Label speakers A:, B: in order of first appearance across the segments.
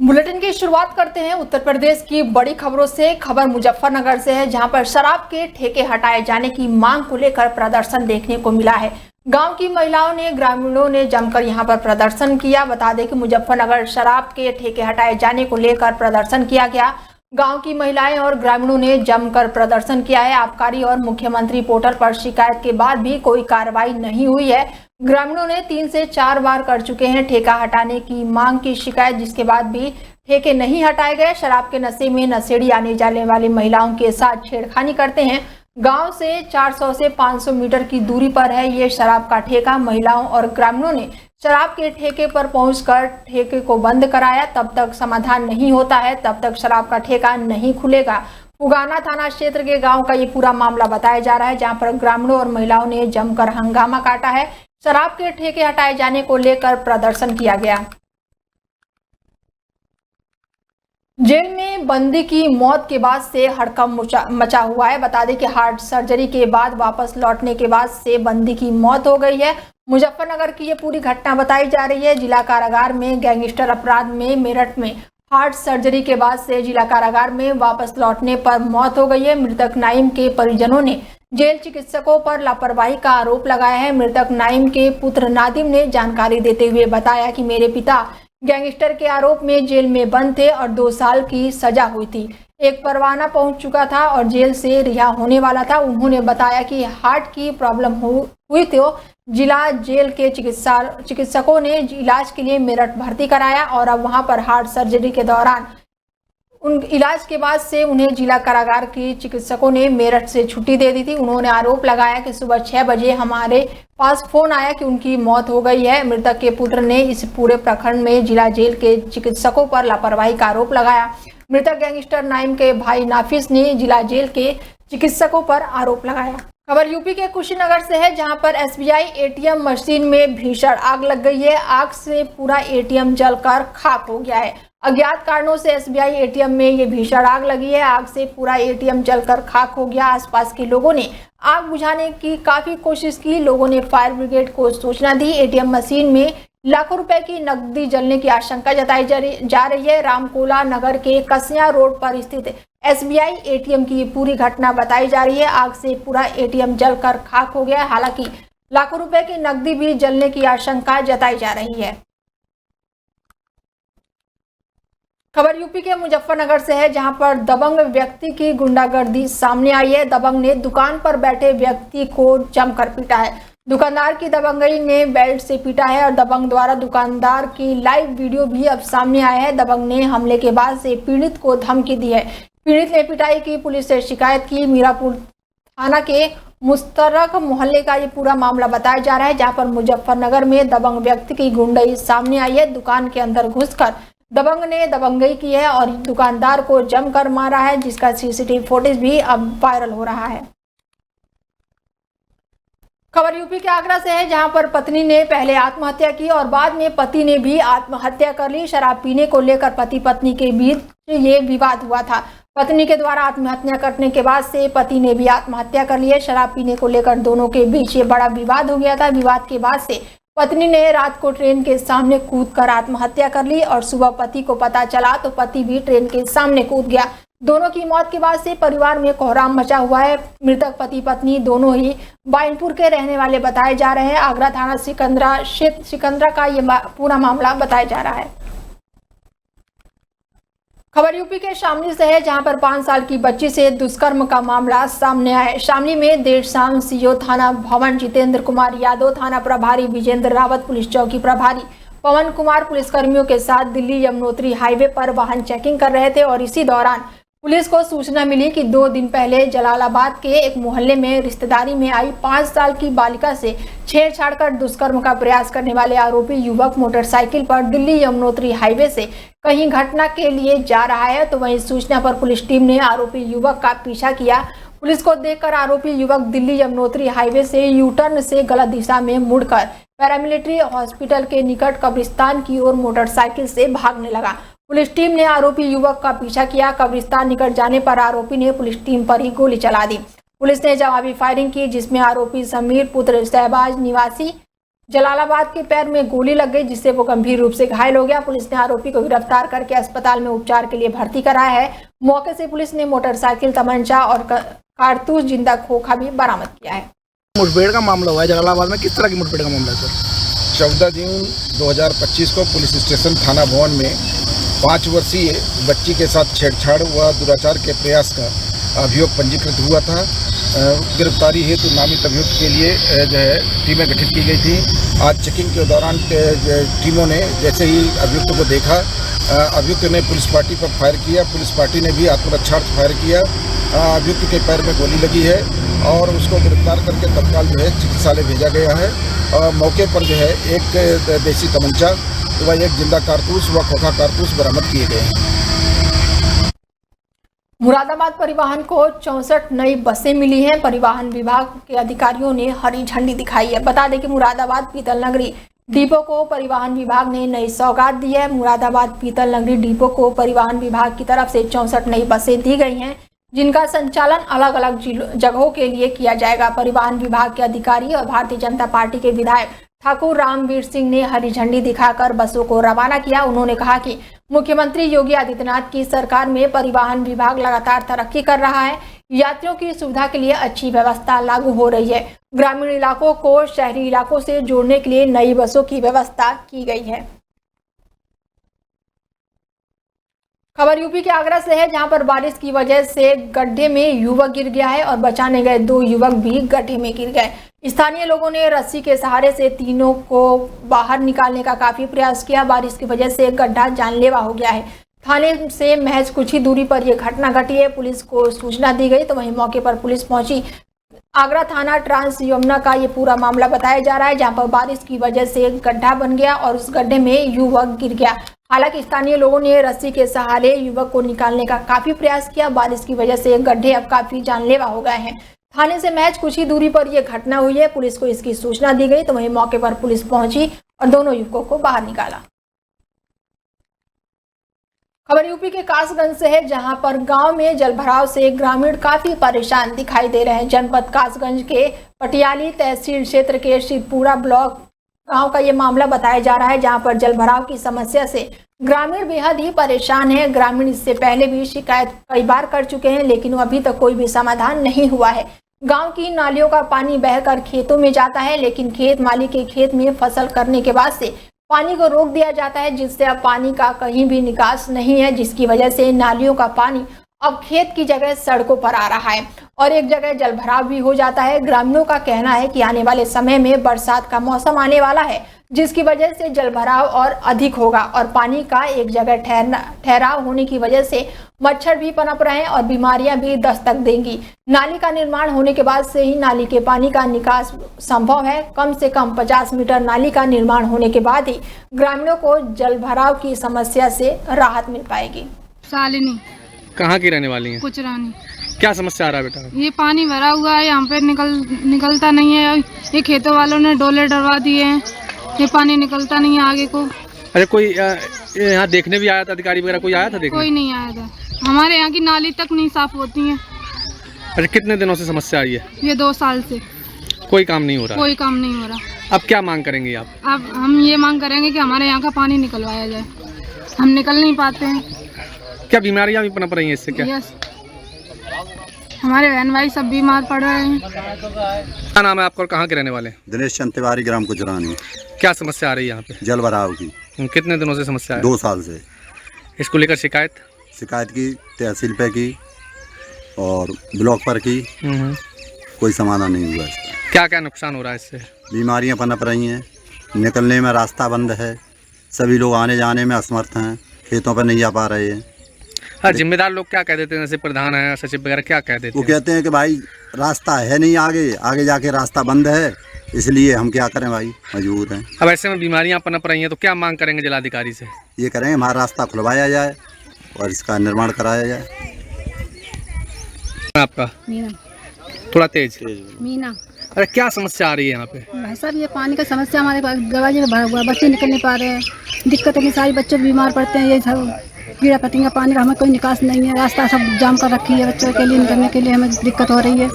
A: Bulletin की शुरुआत करते हैं उत्तर प्रदेश की बड़ी खबरों से। खबर मुजफ्फरनगर से है, जहां पर शराब के ठेके हटाए जाने की मांग को लेकर प्रदर्शन देखने को मिला है। गांव की महिलाओं ने, ग्रामीणों ने जमकर यहां पर प्रदर्शन किया। बता दें कि मुजफ्फरनगर शराब के ठेके हटाए जाने को लेकर प्रदर्शन किया गया। गांव की महिलाएं और ग्रामीणों ने जमकर प्रदर्शन किया है। आबकारी और मुख्यमंत्री पोर्टल पर शिकायत के बाद भी कोई कार्रवाई नहीं हुई है। ग्रामीणों ने 3 से 4 बार कर चुके हैं ठेका हटाने की मांग की शिकायत, जिसके बाद भी ठेके नहीं हटाए गए। शराब के नशे में नशेड़ी आने जाने वाली महिलाओं के साथ छेड़खानी करते हैं। गांव से 400 से 500 मीटर की दूरी पर है ये शराब का ठेका। महिलाओं और ग्रामीणों ने शराब के ठेके पर पहुंचकर ठेके को बंद कराया। तब तक समाधान नहीं होता है, तब तक शराब का ठेका नहीं खुलेगा। फुगाना थाना क्षेत्र के गांव का ये पूरा मामला बताया जा रहा है, जहां पर ग्रामीणों और महिलाओं ने जमकर हंगामा काटा है। शराब के ठेके हटाए जाने को लेकर प्रदर्शन किया गया। जेल में बंदी की मौत के बाद से हड़कंप मचा हुआ है। बता दें कि हार्ट सर्जरी के बाद वापस लौटने के बाद से बंदी की मौत हो गई है। मुजफ्फरनगर की ये पूरी घटना बताई जा रही है। जिला कारागार में गैंगस्टर अपराध में मेरठ में हार्ट सर्जरी के बाद से जिला कारागार में वापस लौटने पर मौत हो गई है। मृतक नाइम के परिजनों ने जेल चिकित्सकों पर लापरवाही का आरोप लगाया है। मृतक नाइम के पुत्र नादिम ने जानकारी देते हुए बताया कि मेरे पिता गैंगस्टर के आरोप में जेल में बंद थे और 2 साल की सजा हुई थी। एक परवाना पहुंच चुका था और जेल से रिहा होने वाला था। उन्होंने बताया कि हार्ट की प्रॉब्लम हुई तो जिला जेल के चिकित्सकों ने इलाज के लिए मेरठ भर्ती कराया और अब वहां पर हार्ट सर्जरी के दौरान उन इलाज के बाद से उन्हें जिला कारागार की चिकित्सकों ने मेरठ से छुट्टी दे दी थी। उन्होंने आरोप लगाया कि सुबह 6 बजे हमारे पास फोन आया कि उनकी मौत हो गई है। मृतक के पुत्र ने इस पूरे प्रकरण में जिला जेल के चिकित्सकों पर लापरवाही का आरोप लगाया। मृतक गैंगस्टर नाइम के भाई नाफिस ने जिला जेल के चिकित्सकों पर आरोप लगाया। खबर यूपी के कुशीनगर से है, जहां पर एसबीआई एटीएम मशीन में भीषण आग लग गई है। आग से पूरा एटीएम जलकर खाक हो गया है। अज्ञात कारणों से एसबीआई एटीएम में ये भीषण आग लगी है। आग से पूरा एटीएम जलकर खाक हो गया। आसपास के लोगों ने आग बुझाने की काफी कोशिश की। लोगों ने फायर ब्रिगेड को सूचना दी। एटीएम मशीन में लाखों रुपए की नकदी जलने की आशंका जताई जा रही है। रामकोला नगर के कसिया रोड पर स्थित एसबीआई एटीएम की पूरी घटना बताई जा रही है। आग से पूरा एटीएम जलकर खाक हो गया। हालांकि लाखों रुपए की नकदी भी जलने की आशंका जताई जा रही है। खबर यूपी के मुजफ्फरनगर से है, जहां पर दबंग व्यक्ति की गुंडागर्दी सामने आई है। दबंग ने दुकान पर बैठे व्यक्ति को जमकर पीटा है। दुकानदार की दबंगई ने बेल्ट से पीटा है और दबंग द्वारा दुकानदार की लाइव वीडियो भी अब सामने आया है। दबंग ने हमले के बाद से पीड़ित को धमकी दी है। पीड़ित ने पिटाई की पुलिस से शिकायत की। मीरापुर थाना के मुस्तरक मोहल्ले का ये पूरा मामला बताया जा रहा है, जहां पर मुजफ्फरनगर में दबंग व्यक्ति की गुंडई सामने आई है। दुकान के अंदर घुसकर दबंग ने दबंगई की है और दुकानदार को जमकर मारा है, जिसका सीसीटीवी फुटेज भी अब वायरल हो रहा है। खबर यूपी के आगरा से है, जहां पर पत्नी ने पहले आत्महत्या की और बाद में पति ने भी आत्महत्या कर ली। शराब पीने को लेकर पति पत्नी के बीच ये विवाद हुआ था। पत्नी के द्वारा आत्महत्या करने के बाद से पति ने भी आत्महत्या कर ली है। शराब पीने को लेकर दोनों के बीच ये बड़ा विवाद हो गया था। विवाद के बाद से पत्नी ने रात को ट्रेन के सामने कूदकर आत्महत्या कर ली और सुबह पति को पता चला तो पति भी ट्रेन के सामने कूद गया। दोनों की मौत के बाद से परिवार में कोहराम मचा हुआ है। मृतक पति पत्नी दोनों ही बाइनपुर के रहने वाले बताए जा रहे हैं। आगरा थाना सिकंदरा का ये पूरा मामला बताया जा रहा है। खबर यूपी के शामली से है, जहां पर 5 साल की बच्ची से दुष्कर्म का मामला सामने आया है। शामली में देर शाम सीओ थाना भवन जितेंद्र कुमार यादव, थाना प्रभारी विजेंद्र रावत, पुलिस चौकी प्रभारी पवन कुमार पुलिसकर्मियों के साथ दिल्ली यमुनोत्री हाईवे पर वाहन चेकिंग कर रहे थे और इसी दौरान पुलिस को सूचना मिली कि 2 दिन पहले जलालाबाद के एक मोहल्ले में रिश्तेदारी में आई 5 साल की बालिका से छेड़छाड़ कर दुष्कर्म का प्रयास करने वाले आरोपी युवक मोटरसाइकिल पर दिल्ली यमुनोत्री हाईवे से कहीं घटना के लिए जा रहा है। तो वहीं सूचना पर पुलिस टीम ने आरोपी युवक का पीछा किया। पुलिस को देखकर आरोपी युवक दिल्ली यमुनोत्री हाईवे से यूटर्न से गलत दिशा में मुड़कर पैरामिलिट्री हॉस्पिटल के निकट कब्रिस्तान की ओर मोटरसाइकिल से भागने लगा। पुलिस टीम ने आरोपी युवक का पीछा किया। कब्रिस्तान निकट जाने पर आरोपी ने पुलिस टीम पर ही गोली चला दी। पुलिस ने जवाबी फायरिंग की, जिसमें आरोपी समीर पुत्र शहबाज निवासी जलालाबाद के पैर में गोली लग गई, जिससे वो गंभीर रूप से घायल हो गया। पुलिस ने आरोपी को गिरफ्तार करके अस्पताल में उपचार के लिए भर्ती कराया है। मौके से पुलिस ने मोटरसाइकिल, तमंचा और कारतूस जिंदा खोखा भी बरामद किया है।
B: मुठभेड़ का मामला हुआ है जलालाबाद में, किस तरह की मुठभेड़ का मामला है सर?
C: 14 जून 2025 को पुलिस स्टेशन थाना भवन में 5 वर्षीय बच्ची के साथ छेड़छाड़ व दुराचार के प्रयास का अभियोग पंजीकृत हुआ था। गिरफ्तारी हेतु नामित अभियुक्त के लिए जो है टीमें गठित की गई थी। आज चेकिंग के दौरान टीमों ने जैसे ही अभियुक्त को देखा, अभियुक्त ने पुलिस पार्टी पर फायर किया। पुलिस पार्टी ने भी आत्मरक्षार्थ फायर किया। अभियुक्त के पैर में गोली लगी है और उसको गिरफ्तार करके तत्काल जो है चिकित्सालय भेजा गया है। और मौके पर जो है एक देसी तमंचा व एक जिंदा कारतूस व खोखा कारतूस बरामद किए गए हैं।
A: मुरादाबाद परिवहन को 64 नई बसें मिली हैं। परिवहन विभाग के अधिकारियों ने हरी झंडी दिखाई है। बता दें कि मुरादाबाद पीतल नगरी डिपो को परिवहन विभाग ने नई सौगात दी है। मुरादाबाद पीतल नगरी डिपो को परिवहन विभाग की तरफ से 64 नई बसें दी गई हैं, जिनका संचालन अलग अलग जगहों के लिए किया जाएगा। परिवहन विभाग के अधिकारी और भारतीय जनता पार्टी के विधायक ठाकुर रामवीर सिंह ने हरी झंडी दिखाकर बसों को रवाना किया। उन्होंने कहा कि मुख्यमंत्री योगी आदित्यनाथ की सरकार में परिवहन विभाग लगातार तरक्की कर रहा है। यात्रियों की सुविधा के लिए अच्छी व्यवस्था लागू हो रही है। ग्रामीण इलाकों को शहरी इलाकों से जोड़ने के लिए नई बसों की व्यवस्था की गई है। खबर यूपी के आगरा से है, जहां पर बारिश की वजह से गड्ढे में युवक गिर गया है और बचाने गए 2 युवक भी गड्ढे में गिर गए। स्थानीय लोगों ने रस्सी के सहारे से तीनों को बाहर निकालने का काफी प्रयास किया। बारिश की वजह से गड्ढा जानलेवा हो गया है। थाने से महज कुछ ही दूरी पर यह घटना घटी है। पुलिस को सूचना दी गई तो वहीं मौके पर पुलिस पहुंची। आगरा थाना ट्रांस यमुना का ये पूरा मामला बताया जा रहा है, जहां पर बारिश की वजह से गड्ढा बन गया और उस गड्ढे में युवक गिर गया। हालांकि स्थानीय लोगों ने रस्सी के सहारे युवक को निकालने का काफी प्रयास किया। बारिश की वजह से गड्ढे अब काफी जानलेवा हो गए हैं। थाने से महज कुछ ही दूरी पर यह घटना हुई है। पुलिस को इसकी सूचना दी गई तो वहीं मौके पर पुलिस पहुंची और दोनों युवकों को बाहर निकाला। खबर यूपी के कासगंज से है, जहां पर गांव में जलभराव से ग्रामीण काफी परेशान दिखाई दे रहे हैं। जनपद कासगंज के पटियाली तहसील क्षेत्र के शिवपुरा ब्लॉक गांव का ये मामला बताया जा रहा है, जहां पर जलभराव की समस्या से ग्रामीण बेहद ही परेशान है। ग्रामीण इससे पहले भी शिकायत कई बार कर चुके हैं, लेकिन अभी तक कोई भी समाधान नहीं हुआ है। गांव की नालियों का पानी बहकर खेतों में जाता है, लेकिन खेत मालिक के खेत में फसल करने के बाद से पानी को रोक दिया जाता है, जिससे अब पानी का कहीं भी निकास नहीं है, जिसकी वजह से नालियों का पानी अब खेत की जगह सड़कों पर आ रहा है और एक जगह जलभराव भी हो जाता है। ग्रामीणों का कहना है कि आने वाले समय में बरसात का मौसम आने वाला है, जिसकी वजह से जलभराव और अधिक होगा और पानी का एक जगह ठहराव होने की वजह से मच्छर भी पनप रहे हैं और बीमारियां भी दस्तक देंगी। नाली का निर्माण होने के बाद से ही नाली के पानी का निकास संभव है। कम से कम 50 मीटर नाली का निर्माण होने के बाद ही ग्रामीणों को जलभराव की समस्या से राहत मिल पाएगी।
D: शालिनी।
E: कहाँ की रहने वाली हैं?
D: कुचरानी।
E: क्या समस्या आ रहा है बेटा?
D: ये पानी भरा हुआ है, यहाँ पे निकलता नहीं है। ये खेतों वालों ने डोले डरवा दिए हैं, ये पानी निकलता नहीं है आगे को।
E: अरे कोई यहाँ देखने भी आया था, अधिकारी वगैरह कोई आया था देखने?
D: कोई नहीं आया था। हमारे यहाँ की नाली तक नहीं साफ होती है।
E: अच्छा, कितने दिनों से समस्या आई है?
D: ये 2 साल से
E: कोई काम नहीं हो रहा?
D: कोई काम नहीं हो रहा।
E: अब क्या मांग करेंगे आप?
D: अब हम ये मांग करेंगे कि हमारे यहाँ का पानी निकलवाया जाए। हम निकल नहीं पाते हैं।
E: क्या बीमारियां भी पनप रही हैं इससे? क्या
D: यस, हमारे बहन भाई सब बीमार पड़ रहे हैं।
E: क्या नाम है आपका और कहाँ के रहने वाले?
F: दिनेश चंद तिवारी, ग्राम कुचरानी।
E: क्या समस्या आ रही है यहाँ पे?
F: जलभराव की।
E: कितने दिनों से समस्या है?
F: 2 साल से।
E: इसको लेकर शिकायत
F: की तहसील पे की और ब्लॉक पर की, कोई समाधान नहीं हुआ इसका।
E: क्या क्या नुकसान हो रहा है इससे?
F: बीमारियां पनप रही हैं, निकलने में रास्ता बंद है, सभी लोग आने जाने में असमर्थ हैं, खेतों पर नहीं जा पा रहे हैं।
E: हाँ, जिम्मेदार लोग क्या कह देते हैं, जैसे प्रधान है, सचिव वगैरह क्या कह देते हैं?
F: वो कहते हैं कि भाई रास्ता है नहीं, आगे जाके रास्ता बंद है, इसलिए हम क्या करें भाई, मजबूर हैं।
E: अब ऐसे में बीमारियां पनप रही हैं तो क्या मांग करेंगे जिलाधिकारी से?
F: ये करेंगे हमारा रास्ता खुलवाया जाए और इसका निर्माण कराया जाए।
E: आपका?
G: मीना।
E: थोड़ा तेज।
G: मीना।
E: अरे क्या समस्या आ रही है यहाँ पे?
G: भाई साहब, ये पानी का समस्या हमारे दरवाजे में भरा हुआ है, बच्चे निकल नहीं पा रहे हैं, दिक्कत है कि सारे बच्चे बीमार पड़ते हैं। ये सब कीड़ा पतिंगा पानी का हमें कोई निकास नहीं है, रास्ता सब जाम कर रखी है, बच्चों के लिए निकलने के लिए हमें दिक्कत हो रही है।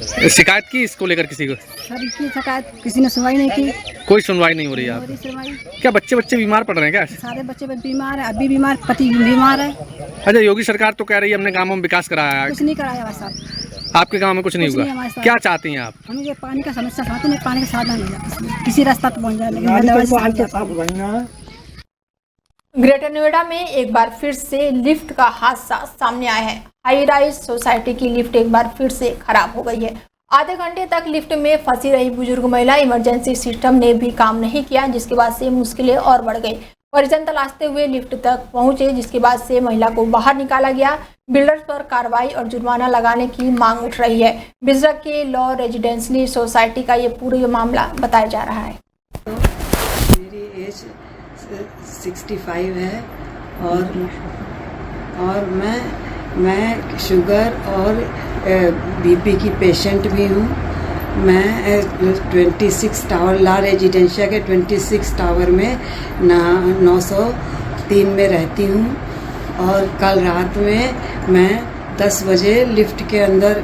E: शिकायत की इसको लेकर किसी को?
G: सर की शिकायत किसी ने सुनवाई नहीं की।
E: कोई सुनवाई नहीं हो रही है
G: हमारी सुनवाई।
E: क्या बच्चे बीमार पड़ रहे हैं क्या?
G: सारे बच्चे बीमार है, अभी बीमार, पति बीमार है।
E: अच्छा, योगी सरकार तो कह रही है हमने गाँवों में विकास कराया है,
G: कुछ नहीं कराया हमारे साथ।
E: आपके गाँव में कुछ नहीं
G: कुछ नहीं
E: हुआ?
G: हमारे साथ।
E: क्या चाहती हैं आप?
G: हमें ये पानी का समस्या चाहते हैं, पानी का साधन नहीं किसी रास्ता पे पहुंच जाए।
A: ग्रेटर नोएडा में एक बार फिर से लिफ्ट का हादसा सामने आया है। हाई राइज सोसाइटी की लिफ्ट एक बार फिर से खराब हो गई है। आधे घंटे तक लिफ्ट में फंसी रही बुजुर्ग महिला, इमरजेंसी सिस्टम ने भी काम नहीं किया, जिसके बाद से मुश्किलें और बढ़ गई। परिजन तलाशते हुए लिफ्ट तक पहुंचे, जिसके बाद से महिला को बाहर निकाला गया। बिल्डर्स पर कार्रवाई और जुर्माना लगाने की मांग उठ रही है। बिजरक के लॉ रेजिडेंशियल सोसाइटी का ये पूरा मामला बताया जा रहा है।
H: मेरी एज 65 है और मैं शुगर और बीपी की पेशेंट भी हूँ। मैं 26 टावर ला रेजिडेंशिया के 26 टावर में 903 में रहती हूँ। और कल रात में मैं 10 बजे लिफ्ट के अंदर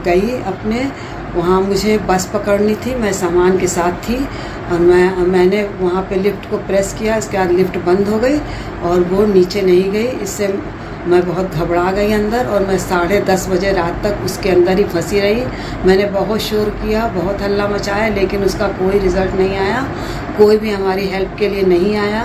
H: गई अपने, वहाँ मुझे बस पकड़नी थी, मैं सामान के साथ थी और मैंने वहाँ पे लिफ्ट को प्रेस किया। इसके बाद लिफ्ट बंद हो गई और वो नीचे नहीं गई। इससे मैं बहुत घबरा गई अंदर और मैं 10:30 बजे रात तक उसके अंदर ही फंसी रही। मैंने बहुत शोर किया, बहुत हल्ला मचाया, लेकिन उसका कोई रिज़ल्ट नहीं आया। कोई भी हमारी हेल्प के लिए नहीं आया।